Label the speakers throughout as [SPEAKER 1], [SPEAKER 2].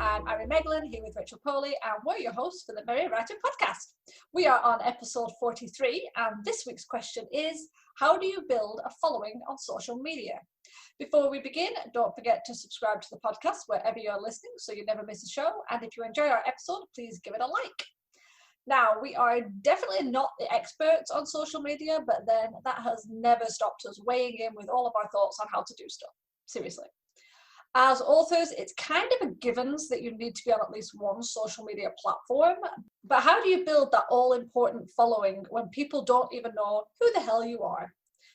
[SPEAKER 1] I'm Ari Meghlen here with Rachel Poli, and we're your hosts for the Merry Writer podcast. We are on episode 43, and this week's question is, how do you build a following on social media? Before we begin, don't forget to subscribe to the podcast wherever you're listening so you never miss a show, and if you enjoy our episode, please give it a like. Now, we are definitely not the experts on social media, but then that has never stopped us weighing in with all of our thoughts on how to do stuff. Seriously. As authors, it's kind of a givens that you need to be on at least one social media platform. But how do you build that all-important following when people don't even know who the hell you are?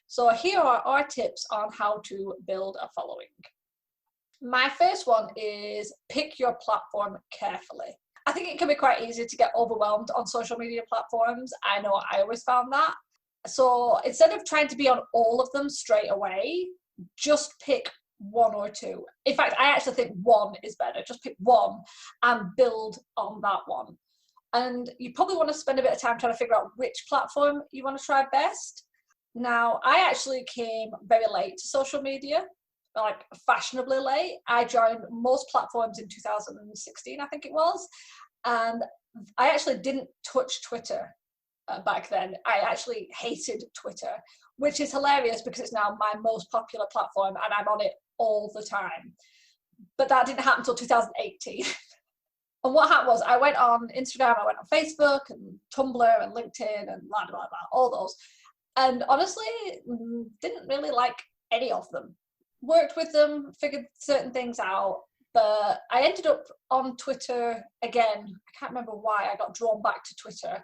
[SPEAKER 1] So here are our tips on how to build a following. My first one is pick your platform carefully. I think it can be quite easy to get overwhelmed on social media platforms. I know I always found that. So instead of trying to be on all of them straight away, just pick one or two. In fact, I actually think one is better. Just pick one and build on that one. And you probably want to spend a bit of time trying to figure out which platform you want to try best. Now, I actually came very late to social media, like fashionably late. I joined most platforms in 2016, I think it was. And I actually didn't touch Twitter back then. I actually hated Twitter, which is hilarious because it's now my most popular platform and I'm on it all the time. But that didn't happen until 2018. And what happened was I went on Instagram, I went on Facebook and Tumblr and LinkedIn and blah, blah, blah, all those. And honestly, didn't really like any of them. Worked with them, figured certain things out, but I ended up on Twitter again. I can't remember why I got drawn back to Twitter.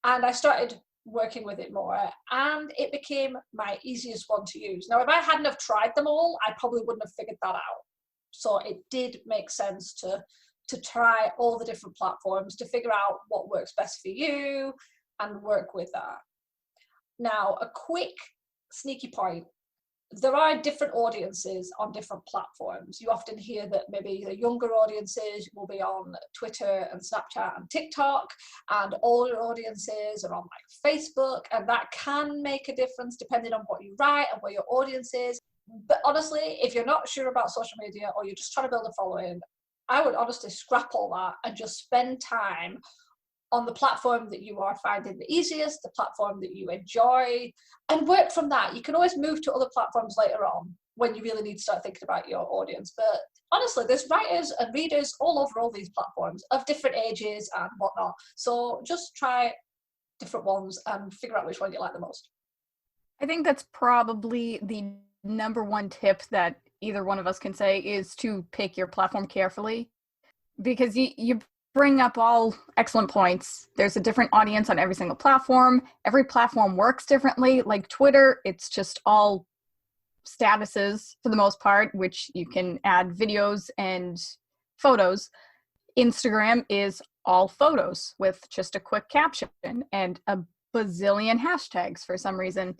[SPEAKER 1] And I started working with it more, and it became my easiest one to use. Now, if I hadn't have tried them all, I probably wouldn't have figured that out. So it did make sense to try all the different platforms to figure out what works best for you and work with that. Now, a quick sneaky point. There are different audiences on different platforms. You often hear that maybe the younger audiences will be on Twitter and Snapchat and TikTok, and older audiences are on like Facebook, and that can make a difference depending on what you write and where your audience is. But honestly, if you're not sure about social media or you're just trying to build a following, I would honestly scrap all that and just spend time on the platform that you are finding the easiest, the platform that you enjoy, and work from that. You can always move to other platforms later on when you really need to start thinking about your audience. But honestly, there's writers and readers all over all these platforms of different ages and whatnot. So just try different ones and figure out which one you like the most.
[SPEAKER 2] I think that's probably the number one tip that either one of us can say is to pick your platform carefully, because you bring up all excellent points. There's a different audience on every single platform. Every platform works differently. Like Twitter, it's just all statuses for the most part, which you can add videos and photos. Instagram is all photos with just a quick caption and a bazillion hashtags for some reason.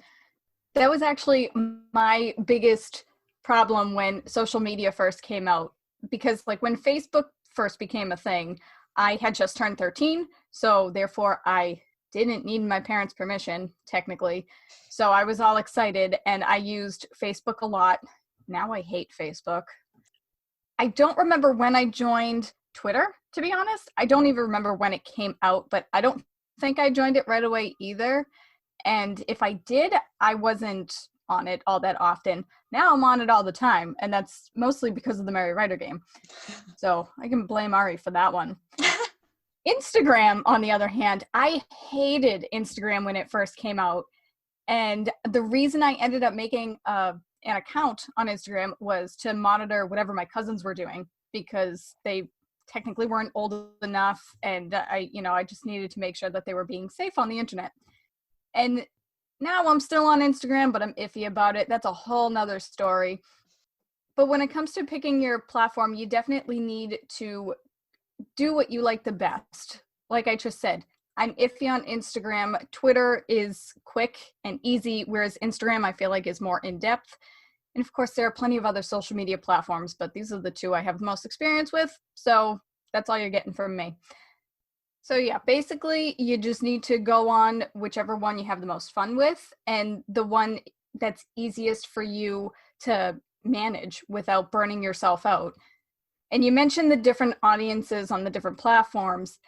[SPEAKER 2] That was actually my biggest problem when social media first came out, because like when Facebook first became a thing, I had just turned 13, so therefore I didn't need my parents' permission, technically. So I was all excited, and I used Facebook a lot. Now I hate Facebook. I don't remember when I joined Twitter, to be honest. I don't even remember when it came out, but I don't think I joined it right away either. And if I did, I wasn't on it all that often. Now I'm on it all the time, and that's mostly because of the Merry Writer game. So I can blame Ari for that one. Instagram, on the other hand, I hated Instagram when it first came out. And the reason I ended up making an account on Instagram was to monitor whatever my cousins were doing, because they technically weren't old enough, and I just needed to make sure that they were being safe on the internet. And now I'm still on Instagram, but I'm iffy about it. That's a whole nother story. But when it comes to picking your platform, you definitely need to do what you like the best. Like I just said, I'm iffy on Instagram. Twitter is quick and easy, whereas Instagram I feel like is more in-depth. And of course, there are plenty of other social media platforms, but these are the two I have the most experience with. So that's all you're getting from me. So yeah, basically you just need to go on whichever one you have the most fun with, and the one that's easiest for you to manage without burning yourself out. And you mentioned the different audiences on the different platforms.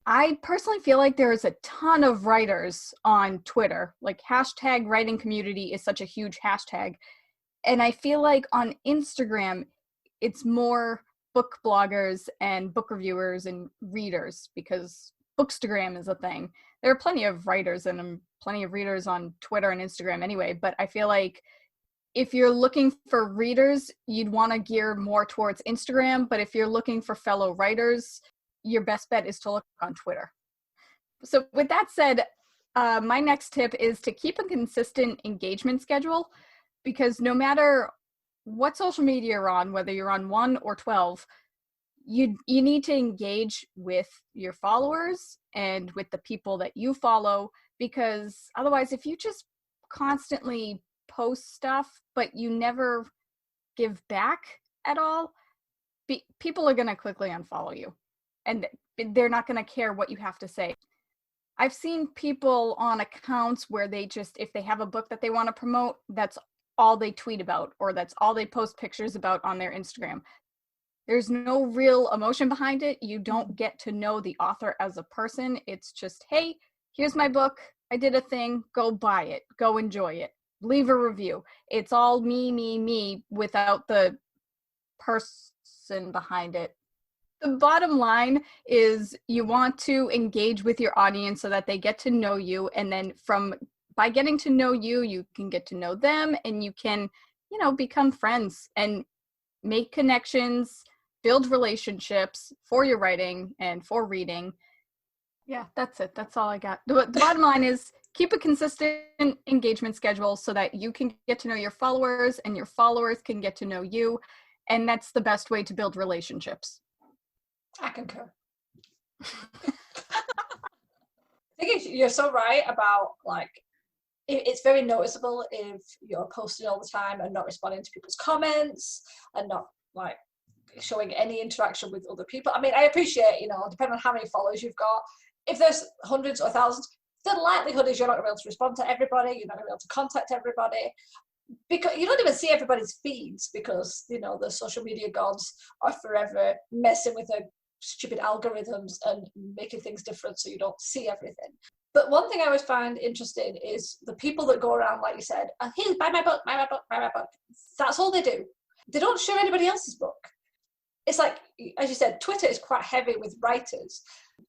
[SPEAKER 2] I personally feel like there is a ton of writers on Twitter. Like hashtag writing community is such a huge hashtag. And I feel like on Instagram, it's more book bloggers and book reviewers and readers, because Bookstagram is a thing. There are plenty of writers and plenty of readers on Twitter and Instagram anyway, but I feel like if you're looking for readers, you'd want to gear more towards Instagram, but if you're looking for fellow writers, your best bet is to look on Twitter. So with that said, my next tip is to keep a consistent engagement schedule, because no matter what social media you're on, whether you're on 1 or 12, you need to engage with your followers and with the people that you follow, because otherwise, if you just constantly post stuff but you never give back at all, people are going to quickly unfollow you, and they're not going to care what you have to say. I've seen people on accounts where they just, if they have a book that they want to promote, that's all they tweet about, or that's all they post pictures about on their Instagram. There's no real emotion behind it. You don't get to know the author as a person. It's just, hey, here's my book. I did a thing. Go buy it. Go enjoy it. Leave a review. It's all me, without the person behind it. The bottom line is you want to engage with your audience so that they get to know you. And then by getting to know you, you can get to know them, and you can, become friends and make connections, build relationships for your writing and for reading. Yeah, that's it. That's all I got. The bottom line is keep a consistent engagement schedule so that you can get to know your followers and your followers can get to know you. And that's the best way to build relationships.
[SPEAKER 1] I concur. I think you're so right about, like, it's very noticeable if you're posting all the time and not responding to people's comments and not, like, showing any interaction with other people. I mean, I appreciate, depending on how many followers you've got, if there's hundreds or thousands, the likelihood is you're not going to be able to respond to everybody, you're not going to be able to contact everybody, because you don't even see everybody's feeds, because, the social media gods are forever messing with their stupid algorithms and making things different so you don't see everything. But one thing I always find interesting is the people that go around, like you said, hey, buy my book, buy my book, buy my book. That's all they do. They don't share anybody else's book. It's like, as you said, Twitter is quite heavy with writers.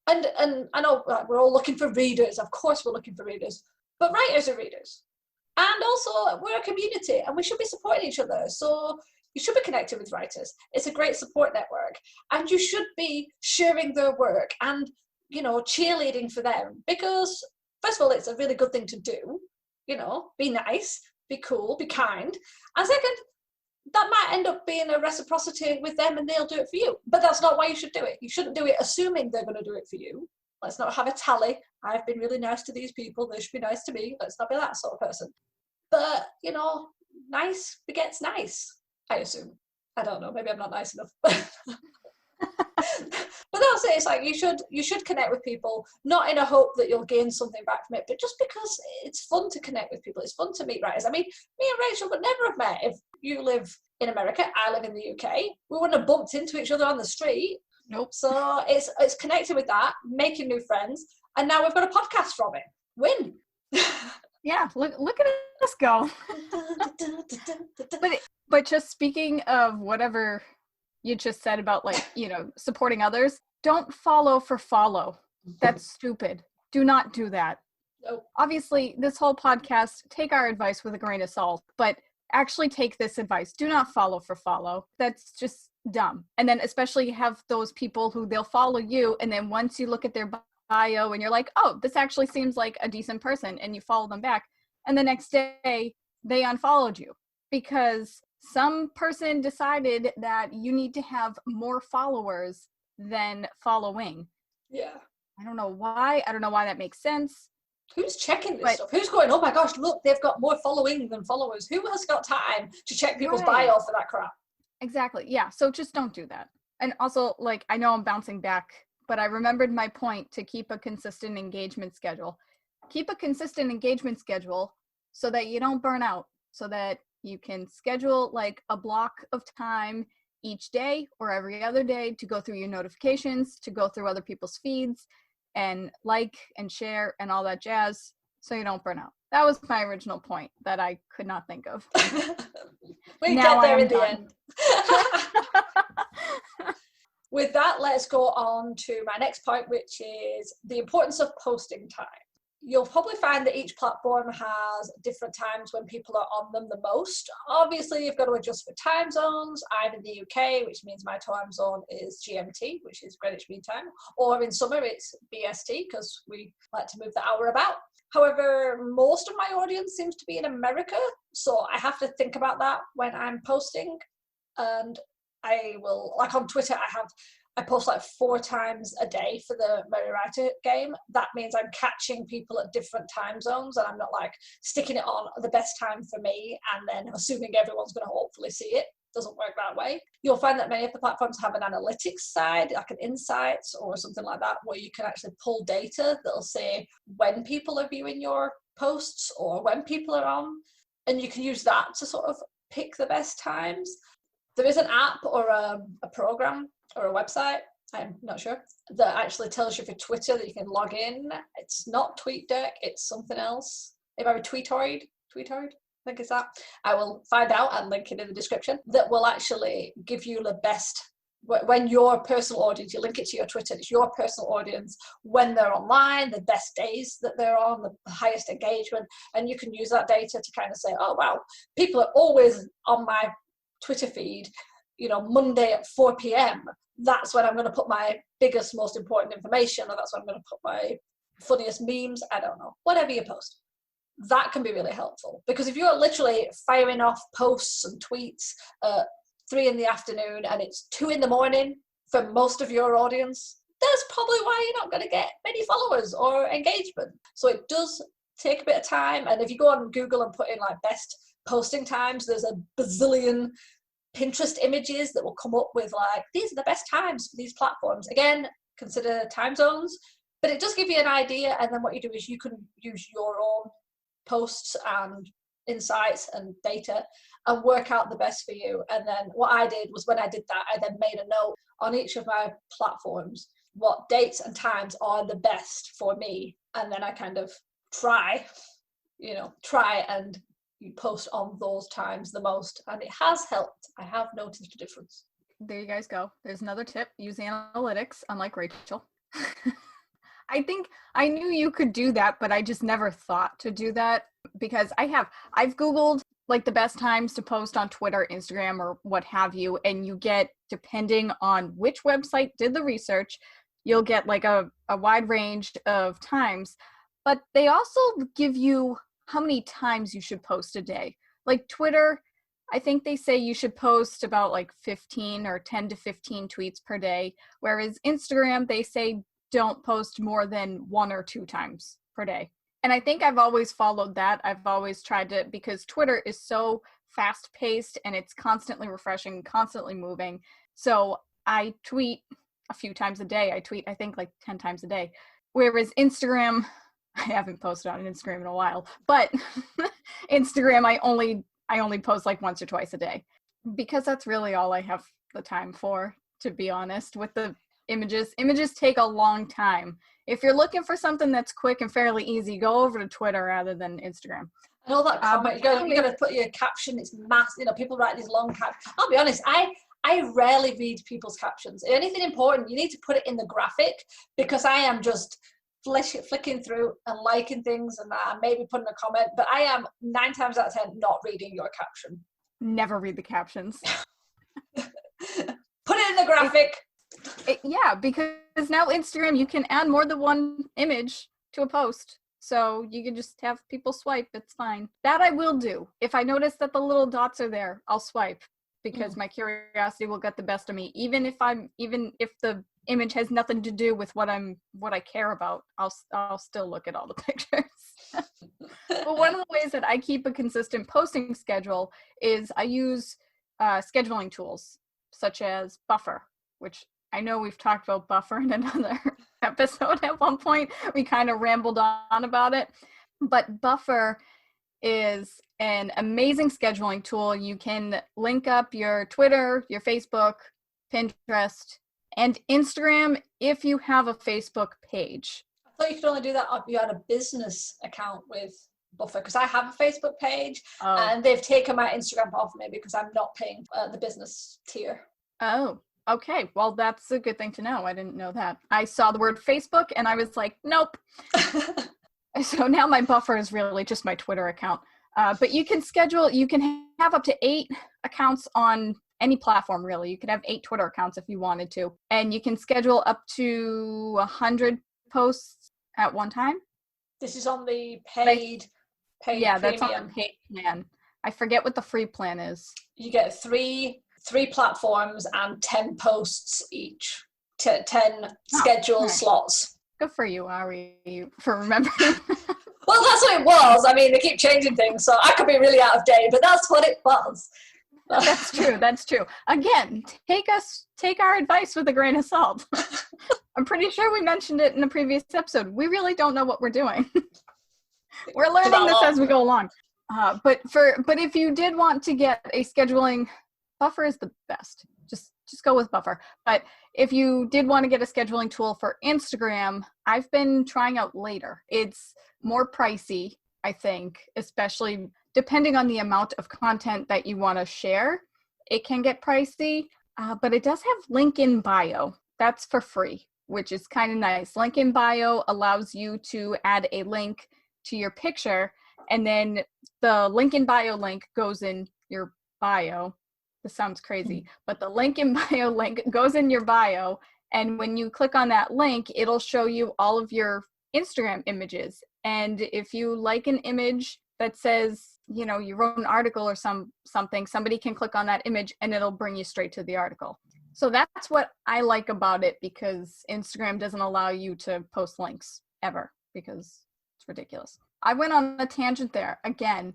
[SPEAKER 1] And I know, like, we're all looking for readers. Of course we're looking for readers. But writers are readers. And also, we're a community and we should be supporting each other. So you should be connected with writers. It's a great support network. And you should be sharing their work and, cheerleading for them. Because, first of all, it's a really good thing to do. Be nice, be cool, be kind. And second, that might end up being a reciprocity with them and they'll do it for you. But that's not why you should do it. You shouldn't do it assuming they're going to do it for you. Let's not have a tally. I've been really nice to these people. They should be nice to me. Let's not be that sort of person. But, nice begets nice, I assume. I don't know. Maybe I'm not nice enough. But that's it. It's like you should connect with people, not in a hope that you'll gain something back from it, but just because it's fun to connect with people. It's fun to meet writers. I mean, me and Rachel would never have met if you live in America, I live in the UK. We wouldn't have bumped into each other on the street.
[SPEAKER 2] Nope.
[SPEAKER 1] So it's connecting with that, making new friends, and now we've got a podcast from it. Win.
[SPEAKER 2] Yeah, look at us go. But just speaking of whatever you just said about, like, supporting others, don't follow for follow. That's stupid. Do not do that.
[SPEAKER 1] Nope.
[SPEAKER 2] Obviously, this whole podcast, take our advice with a grain of salt, but actually take this advice. Do not follow for follow. That's just dumb. And then especially have those people who they'll follow you, and then once you look at their bio and you're like, oh, this actually seems like a decent person, and you follow them back, and the next day they unfollowed you because some person decided that you need to have more followers than following.
[SPEAKER 1] Yeah.
[SPEAKER 2] I don't know why. I don't know why that makes sense.
[SPEAKER 1] Who's checking this stuff? Who's going, oh my gosh, look, they've got more following than followers. Who has got time to check people's bio for that crap?
[SPEAKER 2] Exactly. Yeah. So just don't do that. And also, like, I know I'm bouncing back, but I remembered my point to keep a consistent engagement schedule. Keep a consistent engagement schedule so that you don't burn out, so that you can schedule like a block of time each day or every other day to go through your notifications, to go through other people's feeds and like and share and all that jazz so you don't burn out. That was my original point that I could not think of.
[SPEAKER 1] We
[SPEAKER 2] Now
[SPEAKER 1] get there
[SPEAKER 2] I am
[SPEAKER 1] in the
[SPEAKER 2] done.
[SPEAKER 1] end. With that, let's go on to my next point, which is the importance of posting time. You'll probably find that each platform has different times when people are on them the most. Obviously, you've got to adjust for time zones. I'm in the UK, which means my time zone is GMT, which is Greenwich Mean Time, or in summer it's BST because we like to move the hour about. However, most of my audience seems to be in America, so I have to think about that when I'm posting. And I will, like on Twitter, I post like 4 times a day for the Merry Writer game. That means I'm catching people at different time zones and I'm not like sticking it on the best time for me and then assuming everyone's going to hopefully see it. Doesn't work that way. You'll find that many of the platforms have an analytics side, like an insights or something like that, where you can actually pull data that'll say when people are viewing your posts or when people are on, and you can use that to sort of pick the best times. There is an app or a program or a website, I'm not sure, that actually tells you for Twitter that you can log in. It's not TweetDeck, it's something else. It might be Tweetoid, I think it's that. I will find out and link it in the description. That will actually give you the best, when your personal audience, you link it to your Twitter, it's your personal audience, when they're online, the best days that they're on, the highest engagement, and you can use that data to kind of say, oh wow, people are always on my Twitter feed, you know, Monday at 4 p.m. That's when I'm going to put my biggest, most important information, or that's when I'm going to put my funniest memes. I don't know, whatever you post. That can be really helpful, because if you're literally firing off posts and tweets at 3 in the afternoon and it's 2 in the morning for most of your audience, that's probably why you're not going to get many followers or engagement. So it does take a bit of time. And if you go on Google and put in like best posting times, there's a bazillion Pinterest images that will come up with like, these are the best times for these platforms. Again, consider time zones, but it does give you an idea. And then what you do is you can use your own posts and insights and data and work out the best for you. And then what I did was, when I did that, I then made a note on each of my platforms what dates and times are the best for me. And then I kind of try and you post on those times the most, and it has helped. I have noticed a difference.
[SPEAKER 2] There you guys go. There's another tip. Use analytics, unlike Rachel. I think I knew you could do that, but I just never thought to do that, because I've Googled like the best times to post on Twitter, Instagram, or what have you, and you get, depending on which website did the research, you'll get like a wide range of times, but they also give you how many times you should post a day. Like Twitter, I think they say you should post about like 15 or 10 to 15 tweets per day, whereas Instagram, they say don't post more than 1 or 2 times per day. And I think I've always followed that. I've always tried to, because Twitter is so fast paced and it's constantly refreshing, constantly moving. So I tweet a few times a day. I tweet, I think, like 10 times a day. Whereas Instagram, I haven't posted on Instagram in a while, but Instagram, I only post like once or twice a day, because that's really all I have the time for, to be honest. With the images take a long time. If you're looking for something that's quick and fairly easy, go over to Twitter rather than Instagram.
[SPEAKER 1] And all that comment, you gotta put your caption, it's massive. You know, people write these long captions. I'll be honest, I rarely read people's captions. Anything important, you need to put it in the graphic, because I am just flicking through and liking things and maybe putting a comment, but I am 9 times out of 10 not reading your caption.
[SPEAKER 2] Never read the captions.
[SPEAKER 1] Put it in the graphic.
[SPEAKER 2] Yeah, because now Instagram, you can add more than one image to a post. So you can just have people swipe. It's fine. That I will do. If I notice that the little dots are there, I'll swipe, because my curiosity will get the best of me. Even if the image has nothing to do with what I care about, I'll still look at all the pictures. But one of the ways that I keep a consistent posting schedule is I use scheduling tools such as Buffer, which I know we've talked about Buffer in another episode at one point. We kind of rambled on about it, but Buffer is an amazing scheduling tool. You can link up your Twitter, your Facebook, Pinterest, and Instagram if you have a Facebook page.
[SPEAKER 1] I thought you could only do that if you had a business account with Buffer, because I have a Facebook page and they've taken my Instagram off me because I'm not paying the business tier.
[SPEAKER 2] Oh, okay. Well, that's a good thing to know. I didn't know that. I saw the word Facebook and I was like, nope. So now my Buffer is really just my Twitter account. But you can have up to 8 accounts on any platform, really. You could have 8 Twitter accounts if you wanted to. And you can schedule up to 100 posts at one time.
[SPEAKER 1] This is on the paid
[SPEAKER 2] yeah,
[SPEAKER 1] premium.
[SPEAKER 2] That's on the paid plan. I forget what the free plan is.
[SPEAKER 1] You get three platforms and 10 posts each. 10 scheduled slots.
[SPEAKER 2] Good for you, Ari, for remembering.
[SPEAKER 1] Well, that's what it was. I mean, they keep changing things, so I could be really out of date, but that's what it was.
[SPEAKER 2] That's true. Again, take our advice with a grain of salt. I'm pretty sure we mentioned it in a previous episode. We really don't know what we're doing. We're learning this as we go along. But if you did want to get a scheduling, Buffer is the best. Just go with Buffer. But if you did want to get a scheduling tool for Instagram, I've been trying out Later. It's more pricey, I think, especially depending on the amount of content that you want to share. It can get pricey, but it does have link in bio. That's for free, which is kind of nice. Link in bio allows you to add a link to your picture, and then the link in bio link goes in your bio. This sounds crazy, but the link in bio link goes in your bio, and when you click on that link, it'll show you all of your Instagram images. And if you like an image that says, you know, you wrote an article or something, somebody can click on that image and it'll bring you straight to the article. So that's what I like about it, because Instagram doesn't allow you to post links ever, because it's ridiculous. I went on a tangent there again.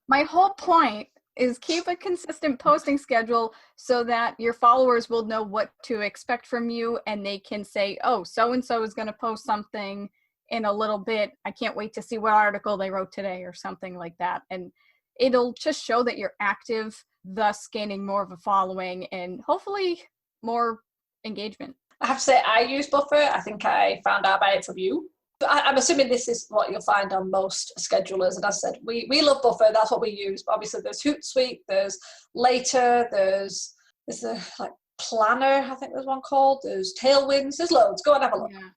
[SPEAKER 2] My whole point is keep a consistent posting schedule so that your followers will know what to expect from you, and they can say, oh, so-and-so is going to post something in a little bit. I can't wait to see what article they wrote today, or something like that. And it'll just show that you're active, thus gaining more of a following and hopefully more engagement.
[SPEAKER 1] I have to say, I use Buffer. I think I found out about it from you. I'm assuming this is what you'll find on most schedulers. And as I said, we love Buffer. That's what we use. But obviously, there's Hootsuite, there's Later, there's a like Planner, I think there's one called. There's Tailwinds. There's loads. Go and have a look. Yeah.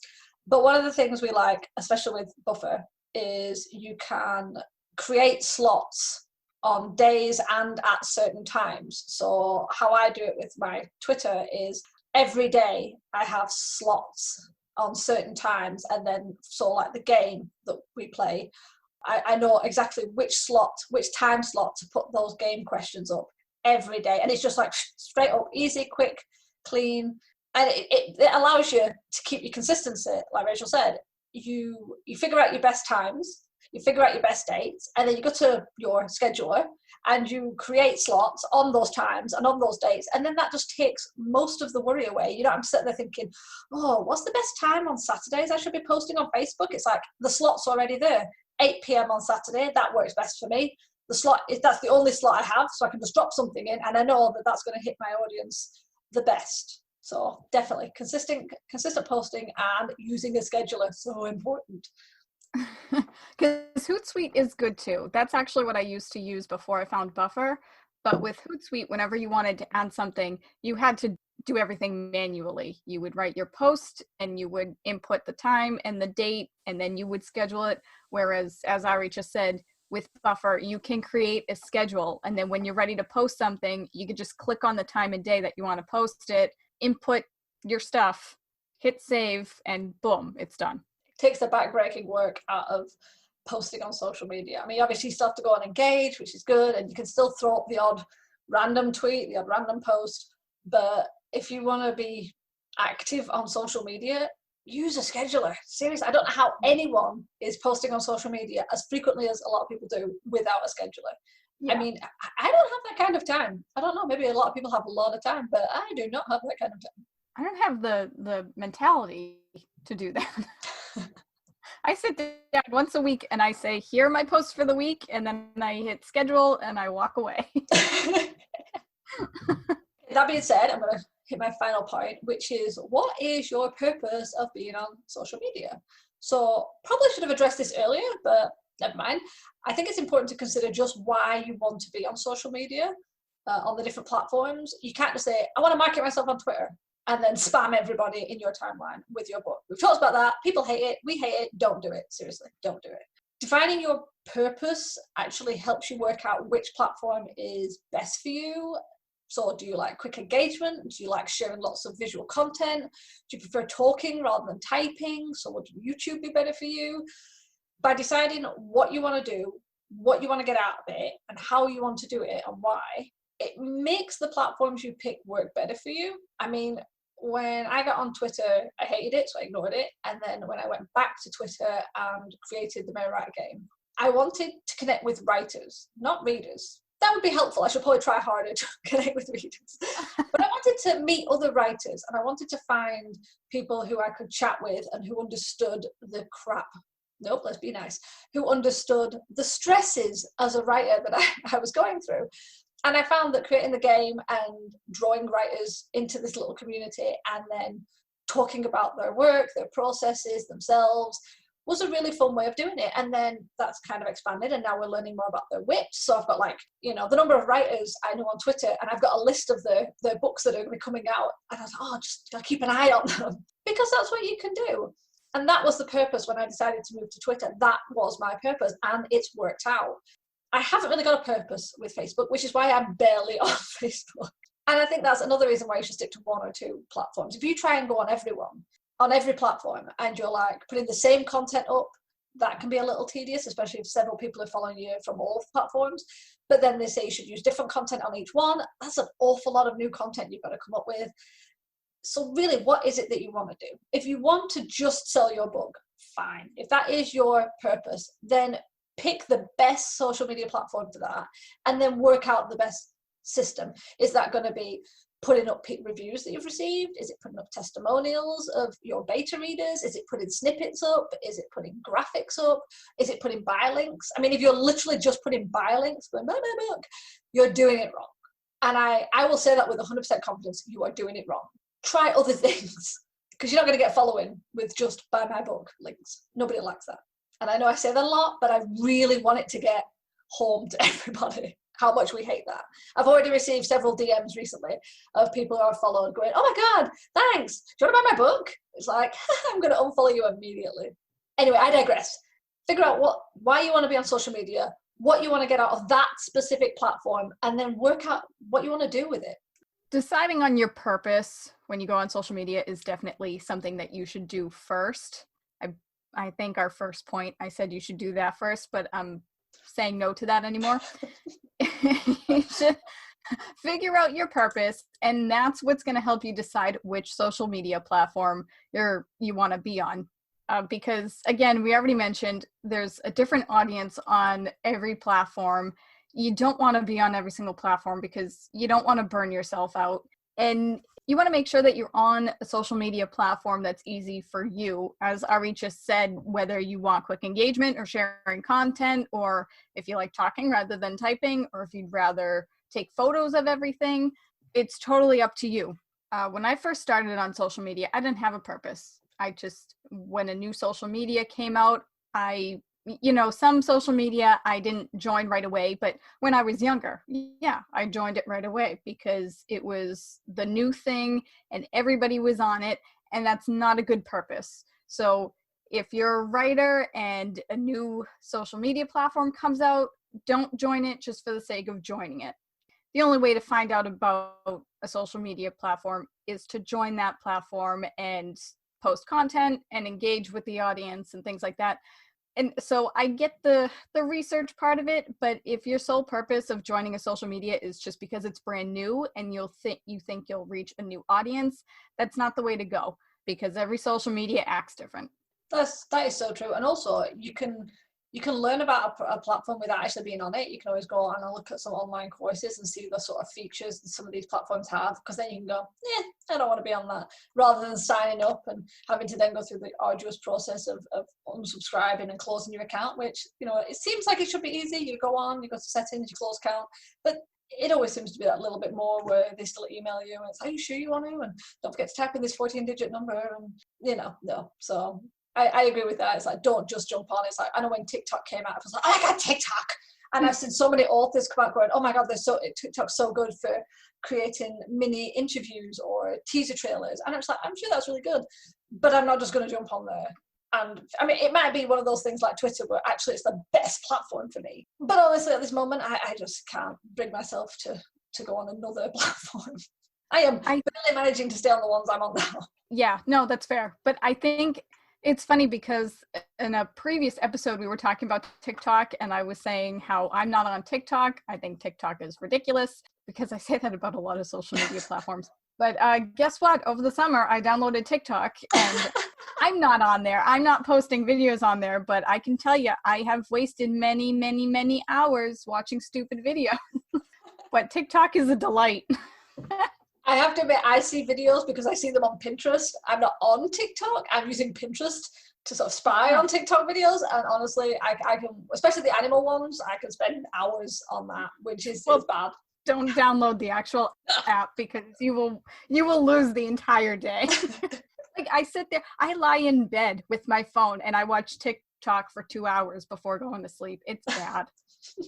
[SPEAKER 1] But one of the things we like, especially with Buffer, is you can create slots on days and at certain times. So how I do it with my Twitter is every day I have slots on certain times, and then so like the game that we play, I know exactly which time slot to put those game questions up every day, and it's just like straight up, easy, quick, clean, and it allows you to keep your consistency. Like Rachel said, you figure out your best times, you figure out your best dates, and then you go to your scheduler and you create slots on those times and on those dates, and then that just takes most of the worry away. You know, I'm sitting there thinking, oh, what's the best time on Saturdays I should be posting on Facebook? It's like the slot's already there. 8 p.m. on Saturday, that works best for me. The slot, that's the only slot I have, so I can just drop something in, and I know that that's going to hit my audience the best. So definitely consistent posting and using a scheduler, so important.
[SPEAKER 2] Because Hootsuite is good too. That's actually what I used to use before I found Buffer. But with Hootsuite, whenever you wanted to add something, you had to do everything manually. You would write your post and you would input the time and the date, and then you would schedule it. Whereas, as Ari just said, with Buffer, you can create a schedule. And then when you're ready to post something, you can just click on the time and day that you want to post it, input your stuff, hit save, and boom, it's done.
[SPEAKER 1] Takes the backbreaking work out of posting on social media. I mean, obviously you still have to go and engage, which is good, and you can still throw up the odd random tweet, the odd random post, but if you want to be active on social media, use a scheduler. Seriously, I don't know how anyone is posting on social media as frequently as a lot of people do without a scheduler. Yeah. I mean, I don't have that kind of time. I don't know, maybe a lot of people have a lot of time, but I do not have that kind of time.
[SPEAKER 2] I don't have the mentality to do that. I sit down once a week and I say, here are my posts for the week, and then I hit schedule and I walk away.
[SPEAKER 1] That being said, I'm going to hit my final point, which is, what is your purpose of being on social media? So probably should have addressed this earlier, but never mind. I think it's important to consider just why you want to be on social media, on the different platforms. You can't just say, I want to market myself on Twitter, and then spam everybody in your timeline with your book. We've talked about that. People hate it. We hate it. Don't do it. Seriously, don't do it. Defining your purpose actually helps you work out which platform is best for you. So do you like quick engagement? Do you like sharing lots of visual content? Do you prefer talking rather than typing? So would YouTube be better for you? By deciding what you want to do, what you want to get out of it, and how you want to do it and why, it makes the platforms you pick work better for you. I mean, when I got on Twitter, I hated it, so I ignored it. And then when I went back to Twitter and created the Merry Writer Game, I wanted to connect with writers, not readers. That would be helpful. I should probably try harder to connect with readers. But I wanted to meet other writers, and I wanted to find people who I could chat with and who understood the crap. Nope, let's be nice. Who understood the stresses as a writer that I was going through. And I found that creating the game and drawing writers into this little community and then talking about their work, their processes, themselves, was a really fun way of doing it. And then that's kind of expanded, and now we're learning more about their whips. So I've got, like, you know, the number of writers I know on Twitter, and I've got a list of their books that are going to be coming out. And I was like, oh, just gotta keep an eye on them, because that's what you can do. And that was the purpose when I decided to move to Twitter. That was my purpose, and it's worked out. I haven't really got a purpose with Facebook, which is why I'm barely on Facebook. And I think that's another reason why you should stick to one or two platforms. If you try and go on every platform, and you're like putting the same content up, that can be a little tedious, especially if several people are following you from all platforms. But then they say you should use different content on each one. That's an awful lot of new content you've got to come up with. So really, what is it that you want to do? If you want to just sell your book, fine. If that is your purpose, then pick the best social media platform for that, and then work out the best system. Is that going to be putting up reviews that you've received? Is it putting up testimonials of your beta readers? Is it putting snippets up? Is it putting graphics up? Is it putting bio links? I mean, if you're literally just putting bio links, going, my book, you're doing it wrong. And I will say that with 100% confidence, you are doing it wrong. Try other things, because you're not going to get following with just buy my book links. Nobody likes that. And I know I say that a lot, but I really want it to get home to everybody how much we hate that. I've already received several DMs recently of people who I've followed going, oh my God, thanks. Do you want to buy my book? It's like, I'm going to unfollow you immediately. Anyway, I digress. Figure out why you want to be on social media, what you want to get out of that specific platform, and then work out what you want to do with it.
[SPEAKER 2] Deciding on your purpose when you go on social media is definitely something that you should do first. I think our first point, I said you should do that first, but I'm saying no to that anymore. You should figure out your purpose, and that's what's going to help you decide which social media platform you want to be on. Because again, we already mentioned there's a different audience on every platform. You don't want to be on every single platform because you don't want to burn yourself out. And you want to make sure that you're on a social media platform that's easy for you. As Ari just said, whether you want quick engagement or sharing content, or if you like talking rather than typing, or if you'd rather take photos of everything, it's totally up to you. When I first started on social media, I didn't have a purpose. When a new social media came out, some social media I didn't join right away, but when I was younger, yeah, I joined it right away because it was the new thing and everybody was on it, and that's not a good purpose. So if you're a writer and a new social media platform comes out, don't join it just for the sake of joining it. The only way to find out about a social media platform is to join that platform and post content and engage with the audience and things like that. And so I get the research part of it, but if your sole purpose of joining a social media is just because it's brand new and you think you'll reach a new audience, that's not the way to go, because every social media acts different.
[SPEAKER 1] That is so true. And also you can You can learn about a platform without actually being on it. You can always go and look at some online courses and see the sort of features that some of these platforms have, because then you can go, I don't want to be on that, rather than signing up and having to then go through the arduous process of unsubscribing and closing your account, which, it seems like it should be easy. You go on, you go to settings, you close account, but it always seems to be that little bit more where they still email you and it's, are you sure you want to? And don't forget to type in this 14-digit number, and no. So I agree with that. It's like, don't just jump on. It's like, I know when TikTok came out, I was like, I got TikTok. And I've seen so many authors come out going, oh my God, TikTok's so good for creating mini interviews or teaser trailers. And I was like, I'm sure that's really good, but I'm not just going to jump on there. And I mean, it might be one of those things like Twitter where actually it's the best platform for me. But honestly, at this moment, I just can't bring myself to go on another platform. I am barely managing to stay on the ones I'm on now.
[SPEAKER 2] Yeah, no, that's fair. But I think it's funny because in a previous episode, we were talking about TikTok, and I was saying how I'm not on TikTok. I think TikTok is ridiculous, because I say that about a lot of social media platforms. But guess what? Over the summer, I downloaded TikTok, and I'm not on there. I'm not posting videos on there, but I can tell you, I have wasted many, many, many hours watching stupid videos. But TikTok is a delight.
[SPEAKER 1] I have to admit, I see videos because I see them on Pinterest. I'm not on TikTok. I'm using Pinterest to sort of spy on TikTok videos. And honestly, I can, especially the animal ones, I can spend hours on that, which is bad.
[SPEAKER 2] Don't download the actual app, because you will lose the entire day. Like, I sit there, I lie in bed with my phone and I watch TikTok for 2 hours before going to sleep. It's bad.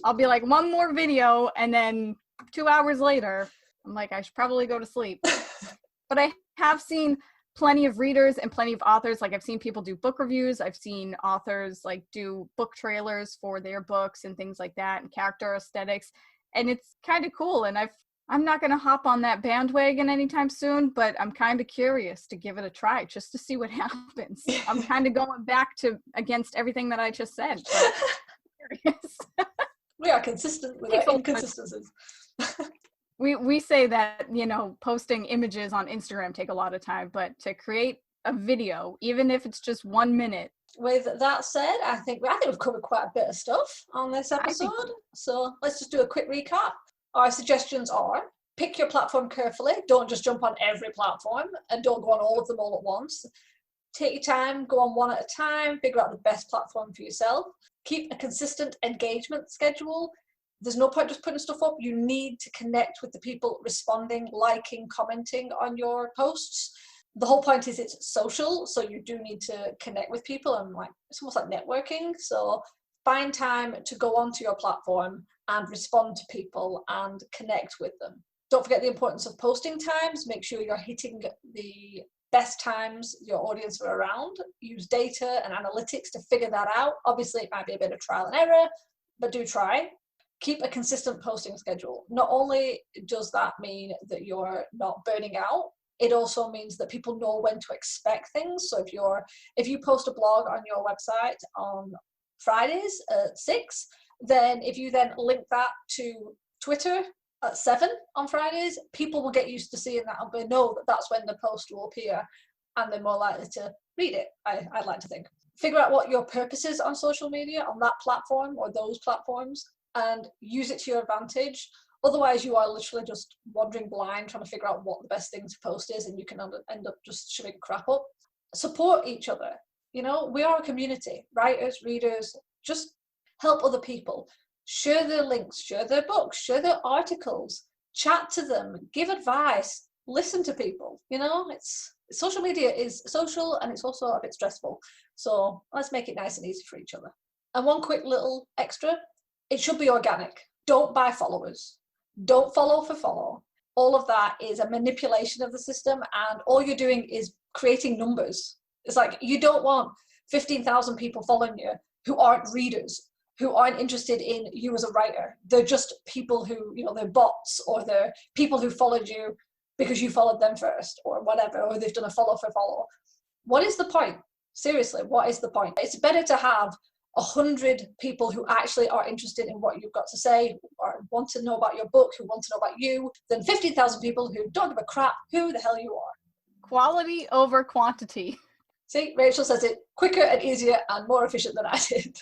[SPEAKER 2] I'll be like, one more video, and then 2 hours later, I'm like, I should probably go to sleep. But I have seen plenty of readers and plenty of authors. Like, I've seen people do book reviews. I've seen authors like do book trailers for their books and things like that, and character aesthetics. And it's kind of cool. And I'm not going to hop on that bandwagon anytime soon, but I'm kind of curious to give it a try just to see what happens. I'm kind of going back against everything that I just said.
[SPEAKER 1] We are consistent with our inconsistencies.
[SPEAKER 2] We say that, posting images on Instagram take a lot of time, but to create a video, even if it's just 1 minute.
[SPEAKER 1] With that said, I think we've covered quite a bit of stuff on this episode. So let's just do a quick recap. Our suggestions are: pick your platform carefully. Don't just jump on every platform, and don't go on all of them all at once. Take your time, go on one at a time, figure out the best platform for yourself. Keep a consistent engagement schedule. There's no point just putting stuff up. You need to connect with the people responding, liking, commenting on your posts. The whole point is it's social, so you do need to connect with people, and it's almost like networking. So find time to go onto your platform and respond to people and connect with them. Don't forget the importance of posting times. Make sure you're hitting the best times your audience are around. Use data and analytics to figure that out. Obviously, it might be a bit of trial and error, but do try. Keep a consistent posting schedule. Not only does that mean that you're not burning out, it also means that people know when to expect things. So if you post a blog on your website on Fridays at 6, then if you then link that to Twitter at 7 on Fridays, people will get used to seeing that, and they know that that's when the post will appear, and they're more likely to read it, I'd like to think. Figure out what your purpose is on social media, on that platform or those platforms, and use it to your advantage. Otherwise, you are literally just wandering blind trying to figure out what the best thing to post is, and you can end up just shoving crap up. Support each other. We are a community. Writers, readers, just help other people. Share their links, share their books, share their articles, chat to them, give advice, listen to people. Social media is social, and it's also a bit stressful. So let's make it nice and easy for each other. And one quick little extra, it should be organic. Don't buy followers. Don't follow for follow. All of that is a manipulation of the system, and all you're doing is creating numbers. It's like, you don't want 15,000 people following you who aren't readers, who aren't interested in you as a writer. They're just people who, they're bots, or they're people who followed you because you followed them first, or whatever, or they've done a follow for follow. What is the point? Seriously, what is the point? It's better to have 100 people who actually are interested in what you've got to say, or want to know about your book, who want to know about you, than 15,000 people who don't give a crap who the hell you are.
[SPEAKER 2] Quality over quantity.
[SPEAKER 1] See, Rachel says it quicker and easier and more efficient than I did.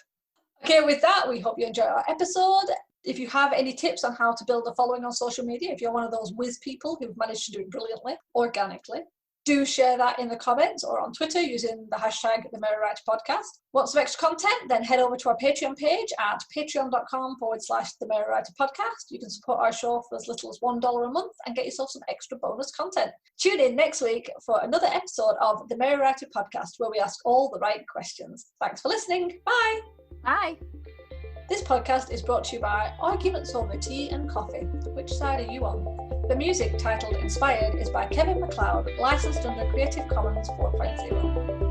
[SPEAKER 1] Okay, with that, we hope you enjoy our episode. If you have any tips on how to build a following on social media, if you're one of those whiz people who've managed to do it brilliantly, organically, do share that in the comments or on Twitter using the hashtag The Merry Writer Podcast. Want some extra content? Then head over to our Patreon page at patreon.com/The Merry Writer Podcast. You can support our show for as little as $1 a month and get yourself some extra bonus content. Tune in next week for another episode of The Merry Writer Podcast, where we ask all the right questions. Thanks for listening. Bye.
[SPEAKER 2] Bye.
[SPEAKER 1] This podcast is brought to you by Arguments Over Tea and Coffee. Which side are you on? The music, titled Inspired, is by Kevin MacLeod, licensed under Creative Commons 4.0.